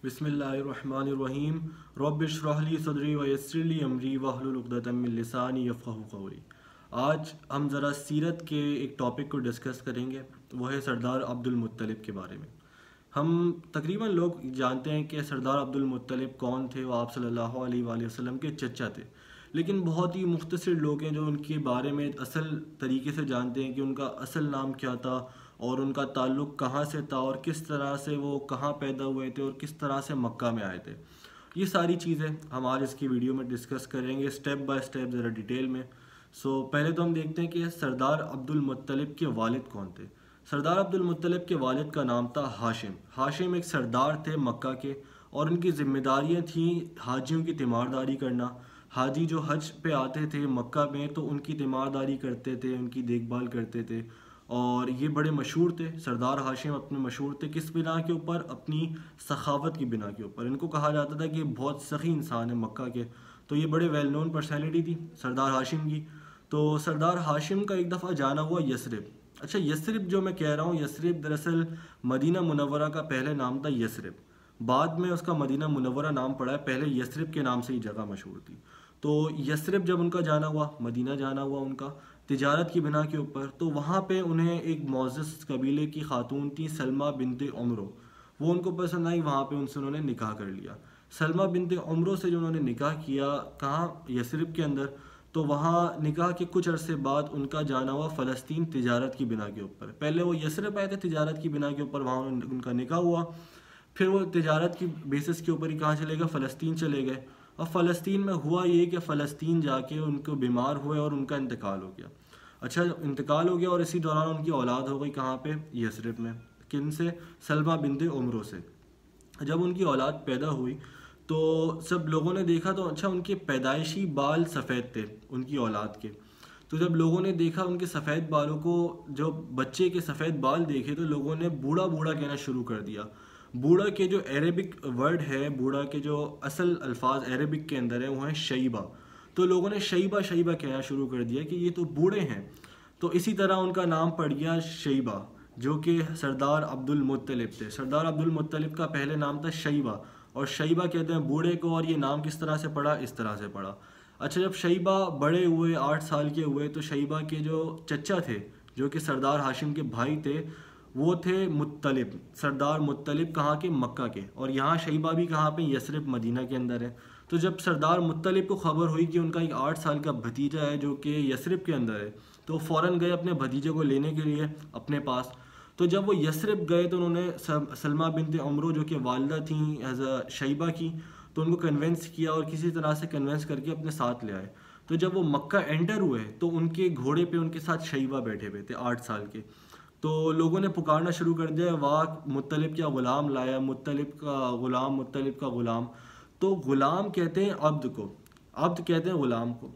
बिस्मिल्लाहिर्रहमानिर्रहीम रब्बिश्रह ली सदरी व यस्सिर ली अमरी वहलुल उक़दतम मिन लिसानी यफ़क़हू क़ौली। आज हम ज़रा सीरत के एक टॉपिक को डिस्कस करेंगे, वो है सरदार अब्दुल मुत्तलिब के बारे में। हम तकरीबन लोग जानते हैं कि सरदार अब्दुल मुत्तलिब कौन थे। वो आप सल्लल्लाहु अलैहि वसल्लम के चचा थे, लेकिन बहुत ही मुख्तसर लोग हैं जो उनके बारे में असल तरीके से जानते हैं कि उनका असल नाम क्या था और उनका ताल्लुक़ कहाँ से था और किस तरह से वो कहाँ पैदा हुए थे और किस तरह से मक्का में आए थे। ये सारी चीज़ें हम आज इसकी वीडियो में डिस्कस करेंगे स्टेप बाय स्टेप, ज़रा डिटेल में। पहले तो हम देखते हैं कि सरदार अब्दुल मुत्तलिब के वालिद कौन थे। सरदार अब्दुल मुत्तलिब के वालिद का नाम था हाशिम। हाशिम एक सरदार थे मक्का के और उनकी ज़िम्मेदारियाँ थीं हाजियों की तीमारदारी करना। हाजी जो हज पे आते थे मक्का में तो उनकी तीमारदारी करते थे, उनकी देखभाल करते थे और ये बड़े मशहूर थे। सरदार हाशिम अपने मशहूर थे किस बिना के ऊपर? अपनी सखावत की बिना के ऊपर। इनको कहा जाता था कि ये बहुत सखी इंसान है मक्का के, तो ये बड़े वेल नोन पर्सनैलिटी थी सरदार हाशिम की। तो सरदार हाशिम का एक दफ़ा जाना हुआ यसरिब। अच्छा, यसरिब जो मैं कह रहा हूँ, यसरिब दरअसल मदीना मुनव्वरा का पहले नाम था यसरिब, बाद में उसका मदीना मुनव्वरा नाम पड़ा है, पहले यसरिब के नाम से ही जगह मशहूर थी। तो यसरिब जब उनका जाना हुआ, मदीना जाना हुआ उनका तिजारत की बिना के ऊपर, तो वहाँ पे उन्हें एक मोअज़्ज़ज़ कबीले की खातून थी सलमा बिनते उमरो, वो उनको पसंद आई। वहाँ पे उनसे उन्होंने निकाह कर लिया। सलमा बिनते उमरो से जो उन्होंने निकाह किया, कहाँ? यसरिब के अंदर। तो वहाँ निकाह के कुछ अरसे बाद उनका जाना हुआ फ़लस्तीन तिजारत की बिना के ऊपर। पहले वो यसरिब आए थे तिजारत की बिना के ऊपर, वहाँ उनका निकाह हुआ। फिर वो तिजारत की बेसिस के ऊपर ही कहाँ चले गए? फ़लस्तीन चले गए। और फ़लस्तीन में हुआ ये कि फ़लस्तीन जाके उनको बीमार हुए और उनका इंतकाल हो गया। अच्छा, इंतकाल हो गया और इसी दौरान उनकी औलाद हो गई कहाँ पे? यसरिब में। किन से? सलमा बिनते उमरो से। जब उनकी औलाद पैदा हुई तो सब लोगों ने देखा तो अच्छा, उनके पैदाइशी बाल सफ़ेद थे उनकी औलाद के। तो जब लोगों ने देखा उनके सफ़ेद बालों को, जो बच्चे के सफ़ेद बाल देखे, तो लोगों ने बूढ़ा बूढ़ा कहना शुरू कर दिया। बूढ़ा के जो अरेबिक वर्ड है, बूढ़ा के जो असल अल्फाज अरेबिक के अंदर है वो है शैबा। तो लोगों ने शैबा शैबा कहना शुरू कर दिया कि ये तो बूढ़े हैं। तो इसी तरह उनका नाम पड़ गया शैबा, जो कि सरदार अब्दुल मुत्तलिब थे। सरदार अब्दुल मुत्तलिब का पहले नाम था शैबा, और शैबा कहते हैं बूढ़े को, और ये नाम किस तरह से पड़ा? इस तरह से पड़ा। अच्छा, जब शैबा बड़े हुए, 8 साल के हुए, तो शैबा के जो चचा थे, जो कि सरदार हाशिम के भाई थे, वो थे मुत्तलिब। सरदार मुत्तलिब कहाँ के? मक्का के। और यहाँ शैबा भी कहाँ पे? यसरिब, मदीना के अंदर है। तो जब सरदार मुत्तलिब को खबर हुई कि उनका एक 8 साल का भतीजा है जो कि यसरिब के अंदर है, तो फ़ौरन गए अपने भतीजे को लेने के लिए अपने पास। तो जब वो यसरिब गए तो उन्होंने सलमा बिनते उमरो जो कि वालिदा थी एज अ शैबा की, तो उनको कन्वेंस किया और किसी तरह से कन्वेंस करके अपने साथ ले आए। तो जब वो मक्का एंटर हुए तो उनके घोड़े पे उनके साथ शैबा बैठे हुए थे 8 साल के। तो लोगों ने पुकारना शुरू कर दिया, वाह मुत्तलिब क्या ग़ुलाम लाया, मुत्तलिब का ग़ुलाम, मुत्तलिब का ग़ुलाम। तो ग़ुलाम कहते हैं अब्द को, अब्द कहते हैं ग़ुलाम को।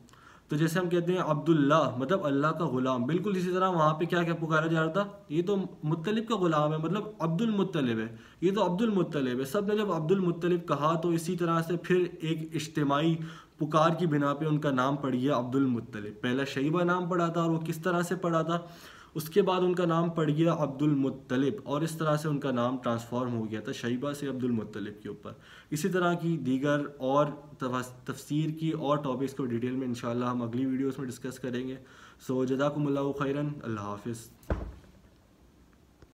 तो जैसे हम कहते हैं अब्दुल्ला, मतलब अल्लाह का ग़ुलाम, बिल्कुल इसी तरह वहाँ पे क्या क्या पुकारा जा रहा था? ये तो मुत्तलिब का ग़ुलाम है, मतलब अब्दुल मुत्तलिब है, ये तो अब्दुल मुत्तलिब है। सब ने जब अब्दुल मुत्तलिब कहा तो इसी तरह से फिर एक इज्तिमाई पुकार की बिना पे उनका नाम पड़ गया अब्दुल मुत्तलिब। पहला शैबा नाम पड़ा था और वो किस तरह से पड़ा था, उसके बाद उनका नाम पड़ गया अब्दुल मुत्तलिब, और इस तरह से उनका नाम ट्रांसफॉर्म हो गया था शैबा से अब्दुल मुत्तलिब के ऊपर। इसी तरह की दीगर और तफसीर की और टॉपिक्स को डिटेल में इंशाल्लाह हम अगली वीडियोस में डिस्कस करेंगे। जज़ाकुमुल्लाहु खैरन। अल्लाह हाफ़िज़।